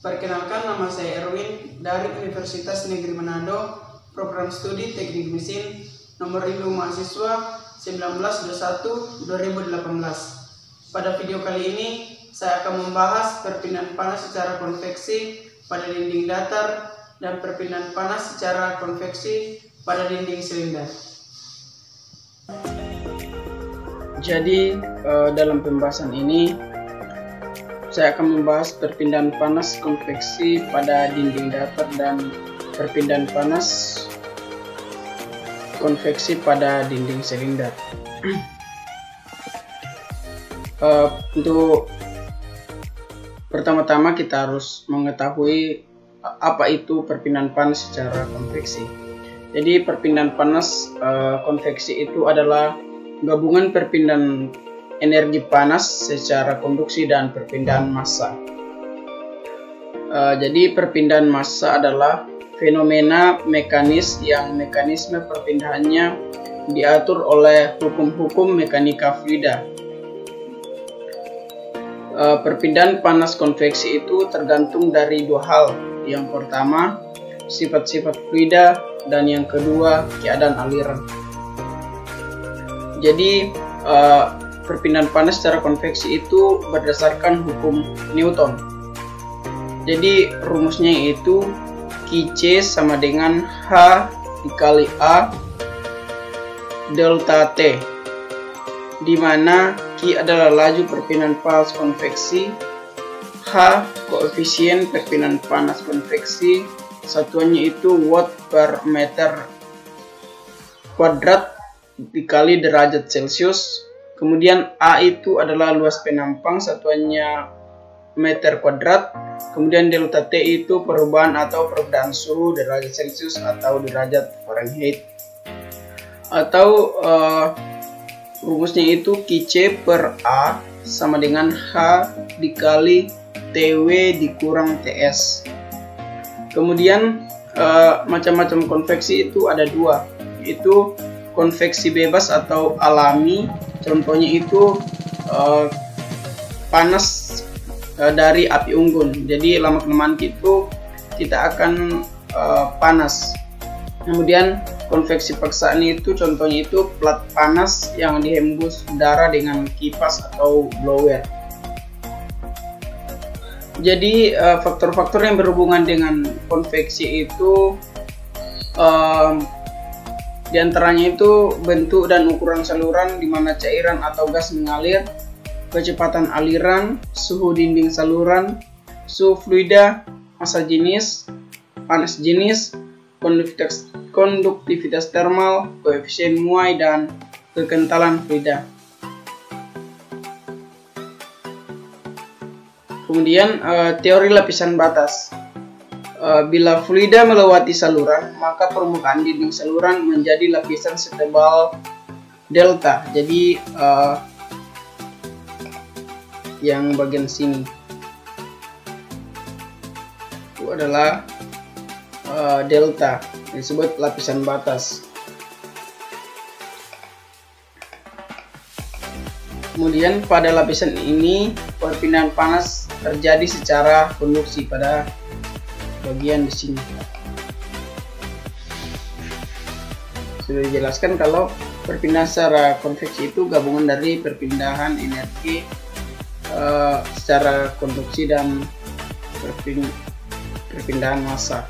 Perkenalkan, nama saya Erwin dari Universitas Negeri Manado, Program Studi Teknik Mesin, nomor induk mahasiswa 1921-2018. Pada video kali ini, saya akan membahas perpindahan panas secara konveksi pada dinding datar dan perpindahan panas secara konveksi pada dinding silinder. Jadi, dalam pembahasan ini, saya akan membahas perpindahan panas konveksi pada dinding datar dan perpindahan panas konveksi pada dinding silinder. Untuk pertama-tama kita harus mengetahui apa itu perpindahan panas secara konveksi. Jadi perpindahan panas konveksi itu adalah gabungan perpindahan energi panas secara konduksi dan perpindahan massa. Jadi perpindahan massa adalah fenomena mekanis yang mekanisme perpindahannya diatur oleh hukum-hukum mekanika fluida. Perpindahan panas konveksi itu tergantung dari dua hal. Yang pertama, sifat-sifat fluida, dan yang kedua, keadaan aliran. Jadi perpindahan panas secara konveksi itu berdasarkan hukum Newton. Jadi rumusnya itu QC sama dengan H dikali A delta T, di mana Q adalah laju perpindahan panas konveksi, H koefisien perpindahan panas konveksi, satuannya itu watt per meter kuadrat dikali derajat Celcius. Kemudian A itu adalah luas penampang, satuannya meter kuadrat. Kemudian delta T itu perubahan atau perbedaan suhu derajat Celcius atau derajat Fahrenheit. Atau rumusnya itu QC per A sama dengan H dikali TW dikurang TS. Kemudian macam-macam konveksi itu ada dua, yaitu konveksi bebas atau alami. Contohnya itu panas dari api unggun. Jadi lama-kelamaan itu kita akan panas. Kemudian konveksi paksaan itu contohnya itu plat panas yang dihembus udara dengan kipas atau blower. Jadi faktor-faktor yang berhubungan dengan konveksi itu di antaranya itu bentuk dan ukuran saluran di mana cairan atau gas mengalir, kecepatan aliran, suhu dinding saluran, suhu fluida, massa jenis, panas jenis, konduktivitas termal, koefisien muai, dan kekentalan fluida. Kemudian teori lapisan batas. Bila fluida melewati saluran, maka permukaan dinding saluran menjadi lapisan setebal delta. Jadi yang bagian sini itu adalah delta, disebut lapisan batas. Kemudian pada lapisan ini perpindahan panas terjadi secara konduksi pada bagian di sini. Sudah dijelaskan kalau perpindahan secara konveksi itu gabungan dari perpindahan energi secara konduksi dan perpindahan massa.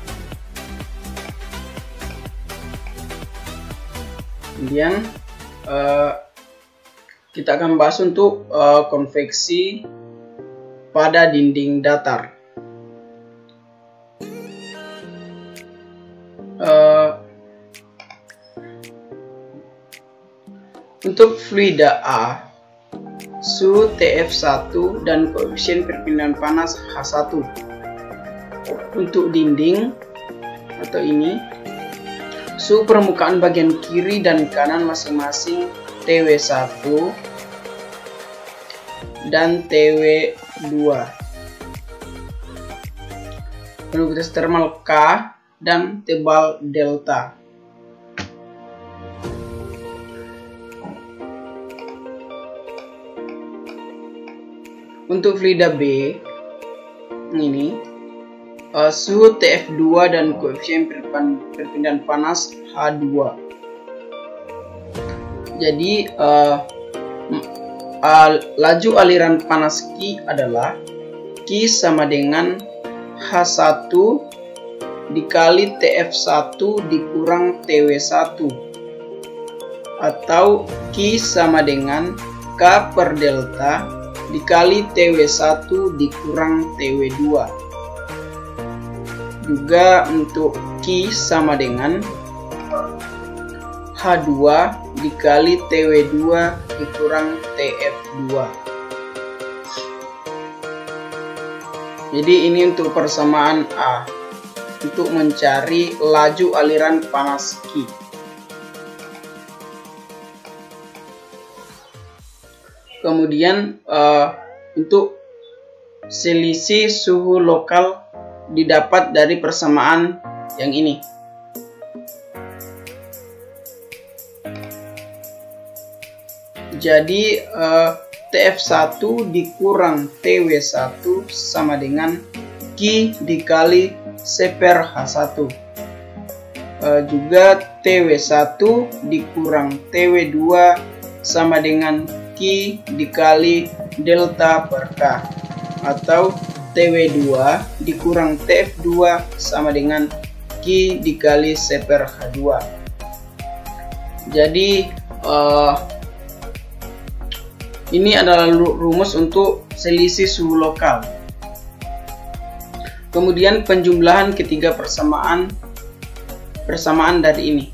Kemudian kita akan bahas untuk konveksi pada dinding datar. Untuk fluida A, suhu TF1 dan koefisien perpindahan panas H1. Untuk dinding atau ini, suhu permukaan bagian kiri dan kanan masing-masing TW1 dan TW2. Konduktivitas termal K dan tebal delta. Untuk fluida B ini suhu TF2 dan koefisien perpindahan panas H2. Jadi laju aliran panas Q adalah Q sama dengan H1 dikali TF1 dikurang TW1, atau Q sama dengan K per delta dikali TW1 dikurang TW2. Juga untuk Q sama dengan H2 dikali TW2 dikurang TF2. Jadi ini untuk persamaan A untuk mencari laju aliran panas Q. Kemudian untuk selisih suhu lokal didapat dari persamaan yang ini. Jadi TF1 dikurang TW1 sama dengan Q dikali C per H1. Juga TW1 dikurang TW2 sama dengan Q dikali delta per K, atau TW2 dikurang TF2 sama dengan Q dikali C per H2. Jadi ini adalah rumus untuk selisih suhu lokal. Kemudian penjumlahan ketiga persamaan dari ini.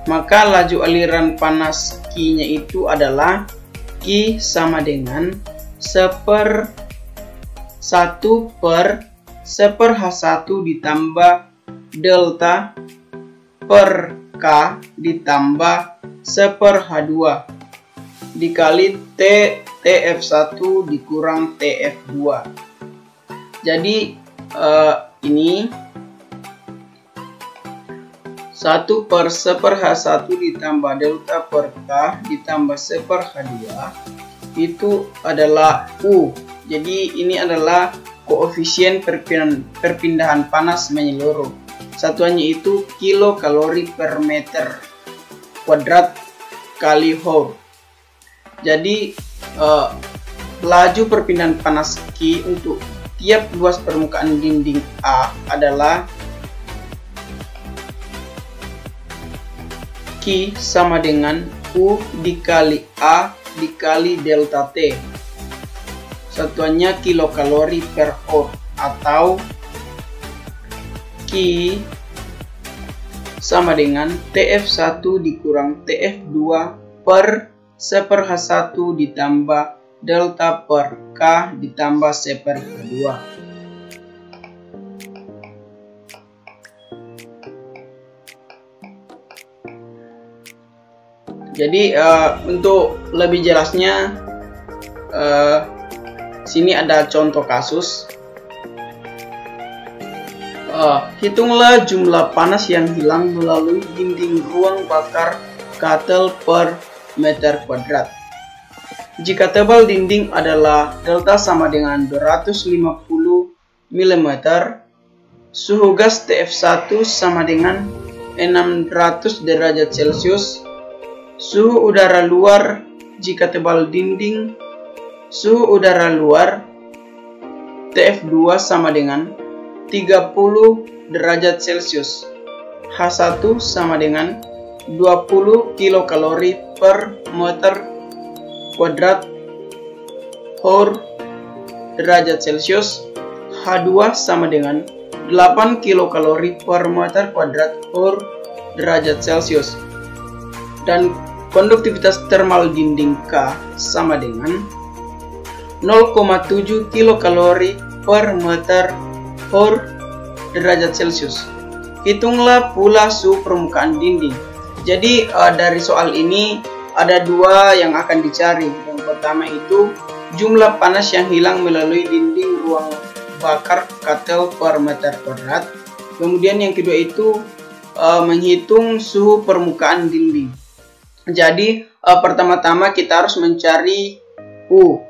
Maka laju aliran panas Q-nya itu adalah Q sama dengan 1 per H1 ditambah delta per K ditambah 1 per H2 dikali TF1 dikurang TF2. Jadi ini 1 per H1 ditambah delta per K ditambah 1 per H2 itu adalah U. Jadi ini adalah koefisien perpindahan panas menyeluruh. Satuannya itu kilokalori per meter kuadrat kali Joule. Jadi laju perpindahan panas Q untuk tiap luas permukaan dinding A adalah Q sama dengan U dikali A dikali delta T. Satuannya kilokalori per Joule, atau Q sama dengan TF1 dikurang TF2 per 1 per H1 ditambah delta per K ditambah 1 per H2. Jadi untuk lebih jelasnya sini ada contoh kasus. Hitunglah jumlah panas yang hilang melalui dinding ruang bakar katel per meter kuadrat. Jika tebal dinding adalah delta sama dengan 250 mm, suhu gas TF1 sama dengan 600 derajat Celcius, suhu udara luar jika tebal dinding, suhu udara luar TF2 sama dengan 30 derajat Celcius, H1 sama dengan 20 kilokalori per meter kuadrat per derajat Celcius, H2 sama dengan 8 kilokalori per meter kuadrat per derajat Celcius, dan konduktivitas termal dinding K sama dengan 0,7 kilokalori per meter per derajat Celcius. Hitunglah pula suhu permukaan dinding. Jadi dari soal ini ada dua yang akan dicari. Yang pertama itu jumlah panas yang hilang melalui dinding ruang bakar katel per meter kuadrat. Kemudian yang kedua itu menghitung suhu permukaan dinding. Jadi pertama-tama kita harus mencari U.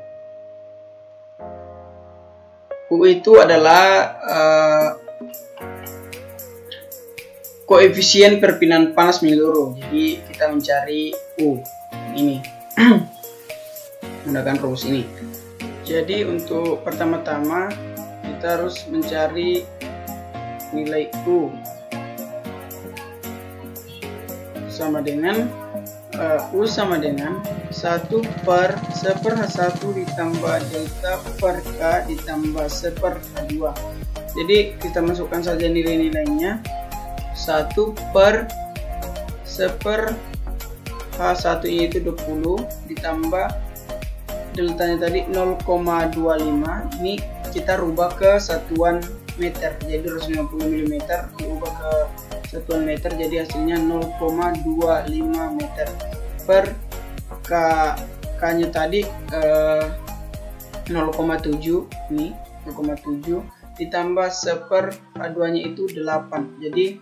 U itu adalah koefisien perpindahan panas menyeluruh. Jadi kita mencari U ini menggunakan rumus ini. Jadi untuk pertama-tama kita harus mencari nilai U sama dengan U sama dengan 1 per 1/1 ditambah delta per K ditambah 1/H2. Jadi kita masukkan saja nilai-nilainya. 1 per 1/H1 itu 20 ditambah deltanya tadi 0,25. Ini kita rubah ke satuan meter, jadi 250 mm diubah ke satuan meter, jadi hasilnya 0,25 meter per K nya tadi 0,7. Ini 0,7 ditambah 1/H2 nya itu 8. Jadi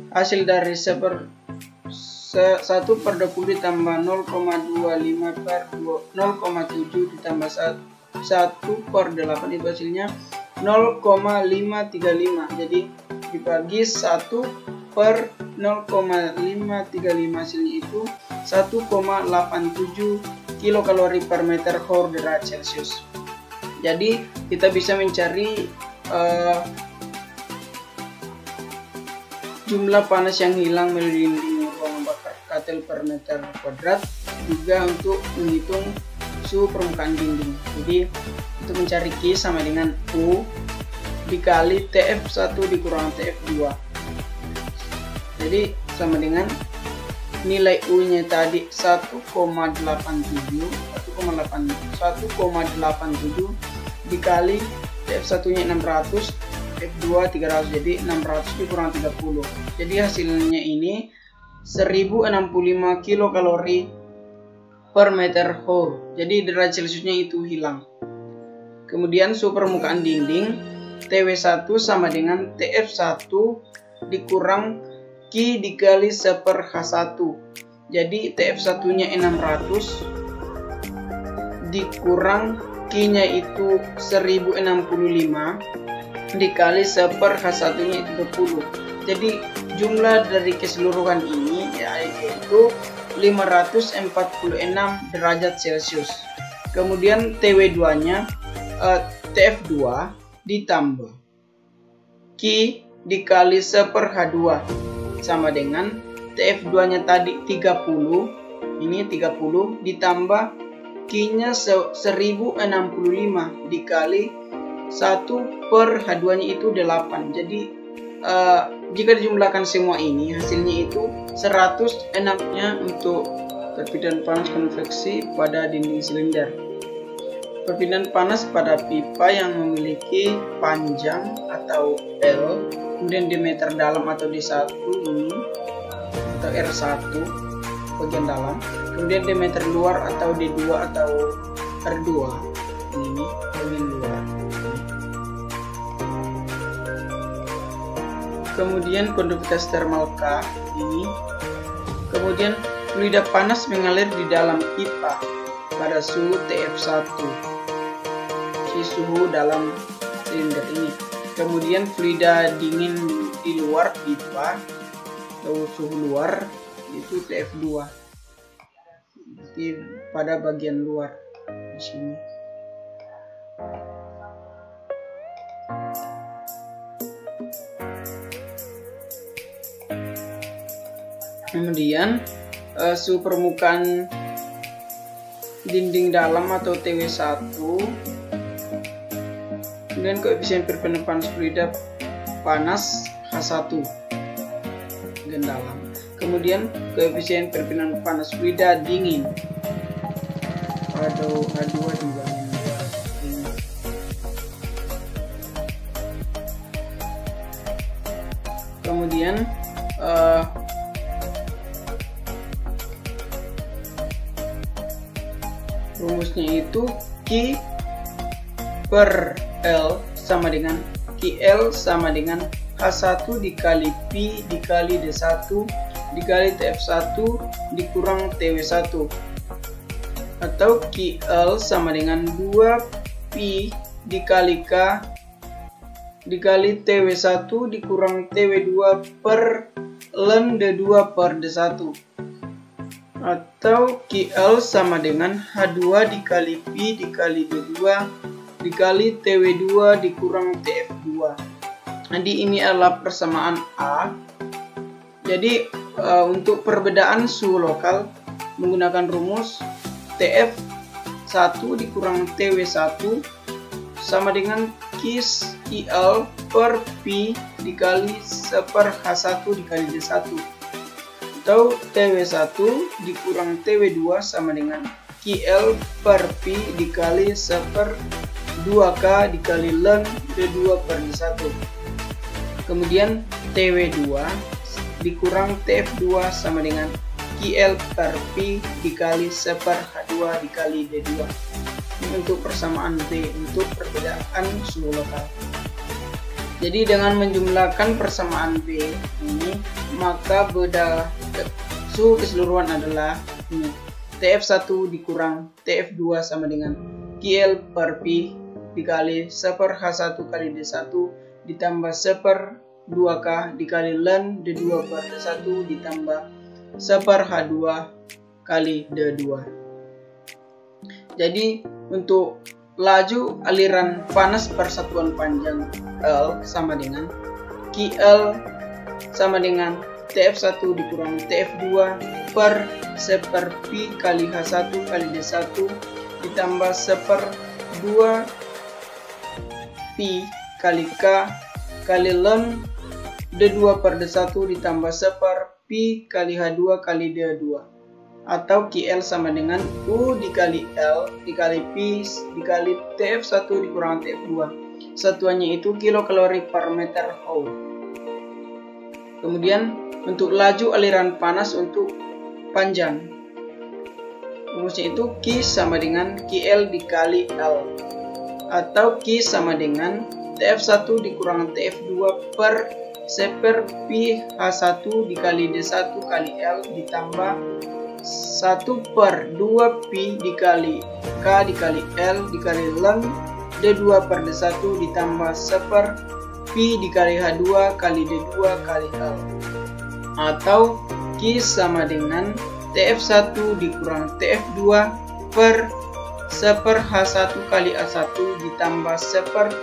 hasil dari 1/20 ditambah 0,25 per 0,7 ditambah 1/8 itu hasilnya 0,535. Jadi dibagi 1/0,535 hasilnya itu 1,87 kilokalori per meter Hor derajat Celcius. Jadi kita bisa mencari jumlah panas yang hilang melalui dinding ruang bakar katel per meter kuadrat, juga untuk menghitung suhu permukaan dinding. Jadi untuk mencari Q sama dengan U dikali TF1 dikurang TF2. Jadi sama dengan nilai U nya tadi 1,87 dikali TF1 nya 600, F2 300, jadi 600 dikurang 30. Jadi hasilnya ini 1065 kilokalori per meter Hor. Jadi derajat Celciusnya itu hilang. Kemudian suhu permukaan dinding TW1 sama dengan TF1 dikurang Q dikali 1/H1. Jadi TF1 nya 600 dikurang Q nya itu 1065 dikali 1/H1 nya itu 20. Jadi jumlah dari keseluruhan ini yaitu 546 derajat Celcius. Kemudian TW2 nya TF2 ditambah Q dikali 1/H2 sama dengan TF2 nya tadi 30, ini 30 ditambah Q nya 1065 dikali 1/H2 nya itu 8. Jadi jika dijumlahkan semua ini hasilnya itu 106 nya untuk perpindahan panas konveksi pada dinding silinder. Perpindahan panas pada pipa yang memiliki panjang atau L, kemudian diameter dalam atau D1 ini atau R1 bagian dalam, kemudian diameter luar atau D2 atau R2 ini bagian luar. Kemudian konduktivitas termal K ini. Kemudian fluida panas mengalir di dalam pipa pada suhu TF1, suhu dalam silinder ini. Kemudian fluida dingin di luar pipa atau suhu luar itu TF2. Jadi pada bagian luar di sini. Kemudian suhu permukaan dinding dalam atau TW1, kemudian koefisien perpindahan panas fluida panas H1 bagian dalam, kemudian koefisien perpindahan panas fluida dingin atau H2 di bagian dingin. Kemudian rumusnya itu Q per L sama dengan QL sama dengan H1 dikali P dikali D1 dikali TF1 dikurang TW1, atau QL sama dengan 2 P dikali K dikali TW1 dikurang TW2 per ln D2 per D1, atau QL sama dengan H2 dikali P dikali D2 dikali TW2 dikurang TF2. Jadi ini adalah persamaan A. Jadi untuk perbedaan suhu lokal menggunakan rumus TF1 dikurang TW1 sama dengan KIS IL per P dikali 1 per H1 dikali D1, atau TW1 dikurang TW2 sama dengan KL per P dikali 1 per 2K dikali ln D2 per D1. Kemudian TW2 dikurang TF2 sama dengan KL per P dikali 1 per H2 dikali D2. Ini untuk persamaan B, untuk perbedaan suhu lokal. Jadi dengan menjumlahkan persamaan B ini, maka beda suhu keseluruhan adalah ini, TF1 dikurang TF2 sama dengan KL per P dikali 1 per H1 kali D1 ditambah 1 per 2K dikali ln D2 per D1 ditambah 1 per H2 kali D2. Jadi untuk laju aliran panas per satuan panjang L sama dengan QL sama dengan TF1 dikurang TF2 per 1 per P kali H1 kali D1 ditambah 1 per 2 P kali K kali ln D2 per D1 ditambah 1 per P kali H2 kali D2, atau QL sama dengan U dikali L dikali P dikali TF1 dikurang TF2. Satuannya itu kilokalori per meter Joule. Kemudian untuk laju aliran panas untuk panjang, rumusnya itu Q sama dengan QL dikali L, atau Q sama dengan TF1 dikurang TF2 per 1 per P H1 dikali D1 kali L ditambah 1 per 2 P dikali K dikali L dikali ln D2 per D1 ditambah 1 per P dikali H2 kali D2 kali L, atau Q sama dengan TF1 dikurang TF2 per 1 per H1 kali A1 ditambah 1 per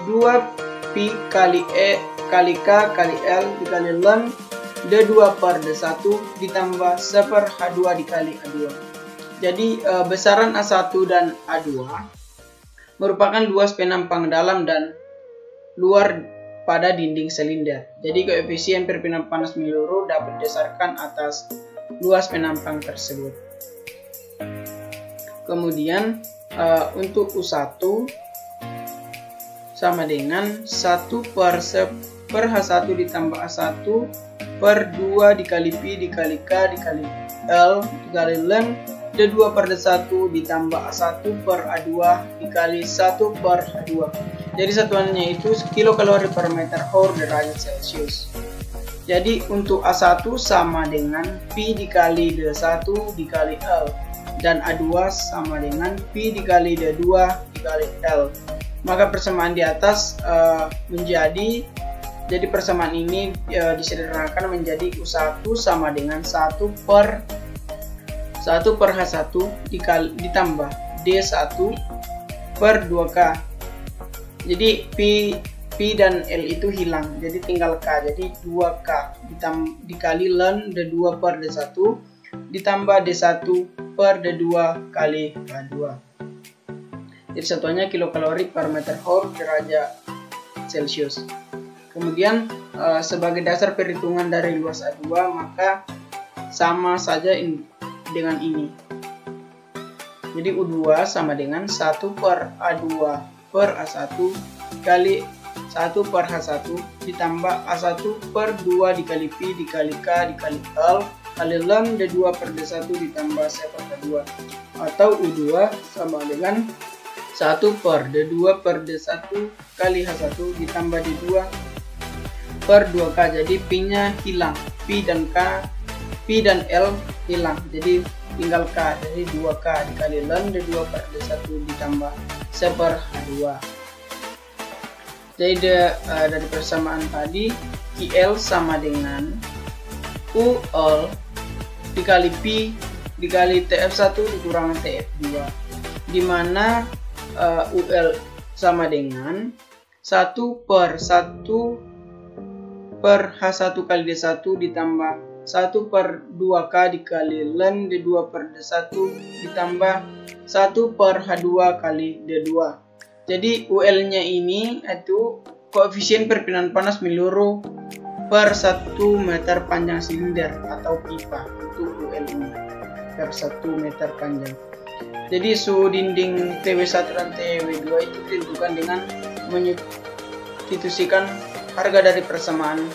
2 P kali E kali K kali L dikali ln D2 per D1 ditambah 1 per H2 dikali A2. Jadi besaran A1 dan A2 merupakan luas penampang dalam dan luar pada dinding silinder. Jadi koefisien perpindahan panas menyeluruh dapat didasarkan atas luas penampang tersebut. Kemudian untuk U1 sama dengan 1 per 1 per H1 ditambah A1 per 2 dikali P dikali K dikali L dikali ln D2 per D1 ditambah A1 per A2 dikali 1 per H2. Jadi satuannya itu kilokalori per meter Joule derajat Celcius. Jadi untuk A1 sama dengan P dikali D1 dikali L, dan A2 sama dengan P dikali D2 dikali L. Maka persamaan di atas jadi persamaan ini disederhanakan menjadi U1 sama dengan 1 per H1 ditambah D1 per 2K. Jadi P dan L itu hilang, jadi tinggal K, jadi 2K dikali ln D2 per D1 ditambah D1 per D2 kali H2. Jadi satuannya kilokalori per meter Joule derajat Celcius. Kemudian sebagai dasar perhitungan dari luas A2, maka sama saja dengan ini. Jadi U2 sama dengan 1 per A2 per A1 kali 1 per H1 ditambah A1 per 2 dikali P dikali K dikali L kali ln D2 per D1 ditambah 1 per D2, atau U2 sama dengan 1 per D2 per D1 kali H1 ditambah D2 per 2K. Jadi P nya hilang, P dan L hilang, jadi tinggal K, jadi 2K dikali ln D2 per D1 ditambah 1/H2. Jadi dari persamaan tadi QL sama dengan UL dikali P dikali TF1 dikurangi TF2, dimana UL sama dengan 1/1/H1 kali D1 ditambah 1/2K dikali ln D2 per D1 ditambah 1/H2 kali D2. Jadi UL nya ini itu koefisien perpindahan panas menyeluruh per 1 meter panjang silinder atau pipa. Untuk UL ini per 1 meter panjang. Jadi suhu dinding TW1 dan TW2 itu ditentukan dengan menyubstitusikan harga dari persamaan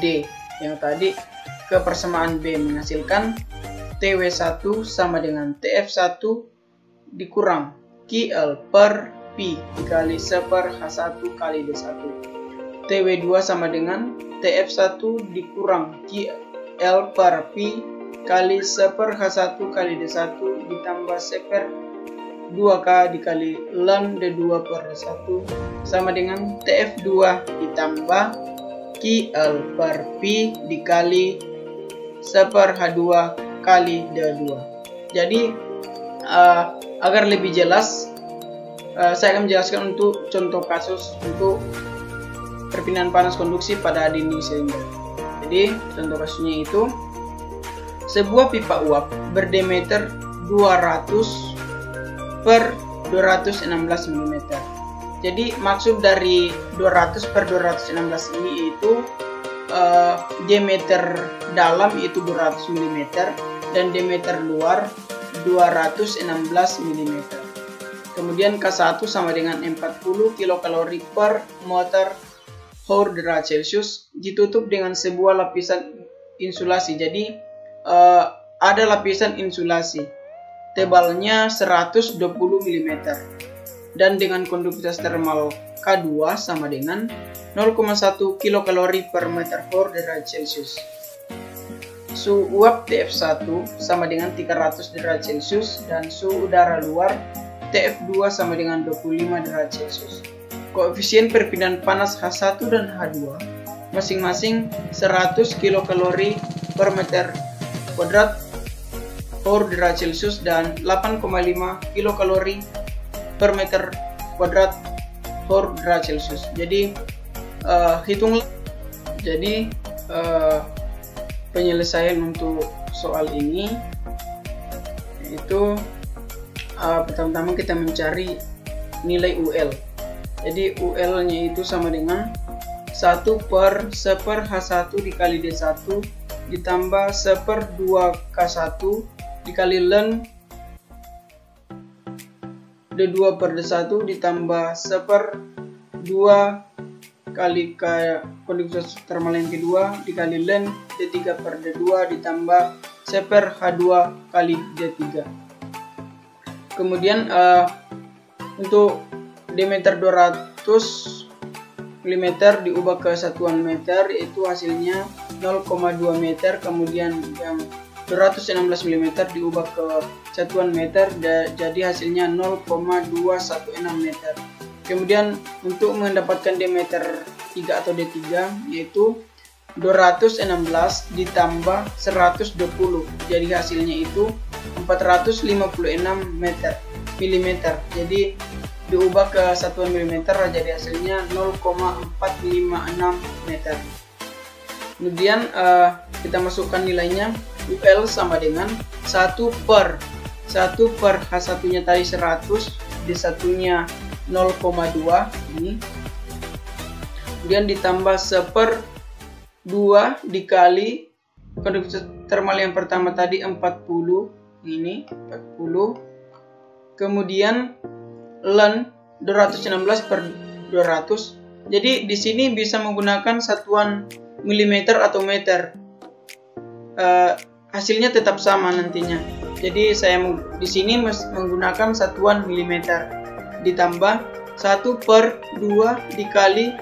D yang tadi ke persamaan B, menghasilkan TW1 sama dengan TF1 dikurang QL per P dikali 1/H1 kali D1. TW2 sama dengan TF1 dikurang QL per P kali 1/H1 kali D1 ditambah 1/2K dikali ln D2 per D1 sama dengan TF2 ditambah QL per P dikali 1/H2 kali D2. Jadi agar lebih jelas, saya akan menjelaskan untuk contoh kasus untuk perpindahan panas konduksi pada dinding silinder. Jadi contoh kasusnya itu sebuah pipa uap berdiameter 200/216 mm. Jadi maksud dari 200/216 ini itu diameter dalam itu 200 mm dan diameter luar 216 mm. Kemudian K1 sama dengan 40 kilokalori per meter Hour derajat Celcius ditutup dengan sebuah lapisan insulasi. Jadi ada lapisan insulasi tebalnya 120 mm dan dengan konduktivitas termal K2 sama dengan 0,1 kilokalori per meter Hour derajat Celcius. Suhu uap TF1 sama dengan 300 derajat Celcius dan suhu udara luar TF2 sama dengan 25 derajat Celcius. Koefisien perpindahan panas H1 dan H2 masing-masing 100 kilokalori per meter kuadrat Hour derajat Celcius dan 8,5 kilokalori per meter kuadrat Hour derajat Celcius. Jadi hitunglah. Jadi penyelesaian untuk soal ini yaitu pertama-tama kita mencari nilai UL. Jadi UL nya itu sama dengan 1/1/H1 dikali D1 ditambah 1/2K1 dikali ln D2 per D1 ditambah 1/2 kali konduktivitas termal yang kedua dikali ln D3 per D2 ditambah 1/H2 kali D3. Kemudian untuk diameter 200 mm diubah ke satuan meter, itu hasilnya 0,2 meter. Kemudian yang 216 mm diubah ke satuan meter, jadi hasilnya 0,216 meter. Kemudian untuk mendapatkan diameter 3 atau D3 yaitu 216 ditambah 120, jadi hasilnya itu 456 mm. Jadi diubah ke satuan milimeter, jadi hasilnya 0,456 meter. Kemudian kita masukkan nilainya. UL sama dengan 1/H1 nya tadi 100, D1 nya 0,2 ini, kemudian ditambah 1/2 dikali konduktivitas termal yang pertama tadi 40 ini 40, kemudian ln 216 per 200. Jadi di sini bisa menggunakan satuan milimeter atau meter, hasilnya tetap sama nantinya. Jadi saya di sini menggunakan satuan milimeter ditambah 1/2 dikali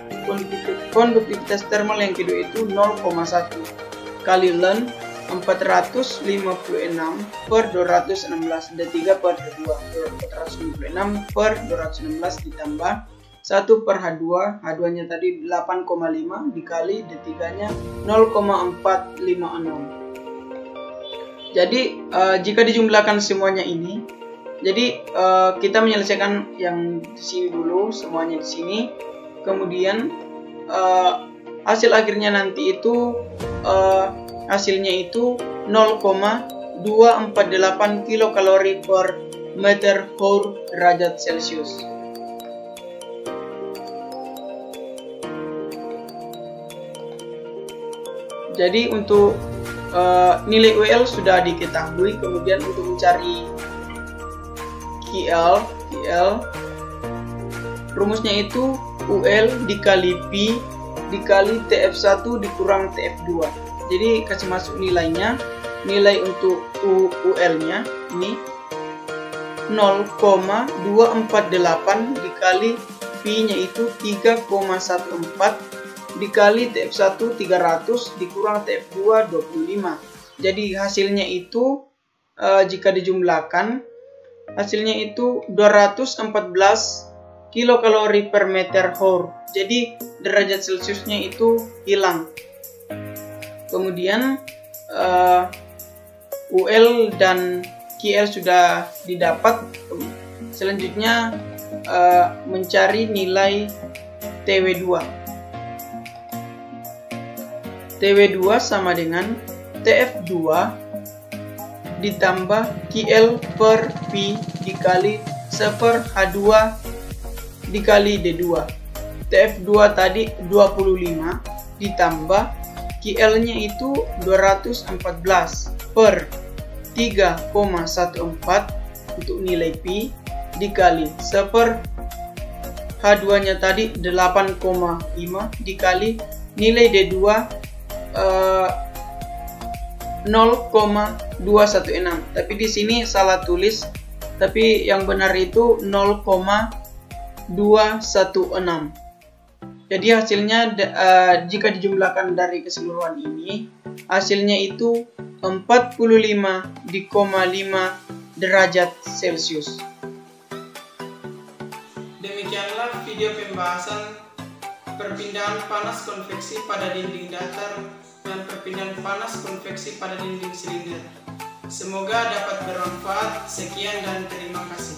konduktivitas termal yang kedua itu 0,1 kali ln 456 per 216 D3 per D2. 456 per 216 ditambah 1 per H2, H2 nya tadi 8,5 dikali D3 nya 0,456. Jadi jika dijumlahkan semuanya ini, jadi kita menyelesaikan yang di sini dulu, semuanya di sini. Kemudian hasil akhirnya nanti itu hasilnya itu 0,248 kilokalori per meter Joule derajat Celcius. Jadi untuk nilai UL sudah diketahui. Kemudian untuk mencari KL rumusnya itu UL dikali P dikali TF1 dikurang TF2. Jadi kasih masuk nilainya. Nilai untuk UL nya ini 0,248 dikali P nya itu 3,14 dikali TF1 300 dikurang TF2 25. Jadi hasilnya itu jika dijumlahkan hasilnya itu 214 kilokalori per meter Joule. Jadi derajat Celciusnya itu hilang. Kemudian UL dan KL sudah didapat. Selanjutnya mencari nilai TW2. TW2 sama dengan TF2 ditambah KL per P dikali 1 per H2 dikali D2. TF2 tadi 25 ditambah KL nya itu 214 per 3,14 untuk nilai P dikali 1 per H2 nya tadi 8,5 dikali nilai D2 0,216. Tapi di sini salah tulis, tapi yang benar itu 0,216. Jadi hasilnya jika dijumlahkan dari keseluruhan ini, hasilnya itu 45,5 derajat Celcius. Demikianlah video pembahasan perpindahan panas konveksi pada dinding datar dan perpindahan panas konveksi pada dinding silinder. Semoga dapat bermanfaat. Sekian dan terima kasih.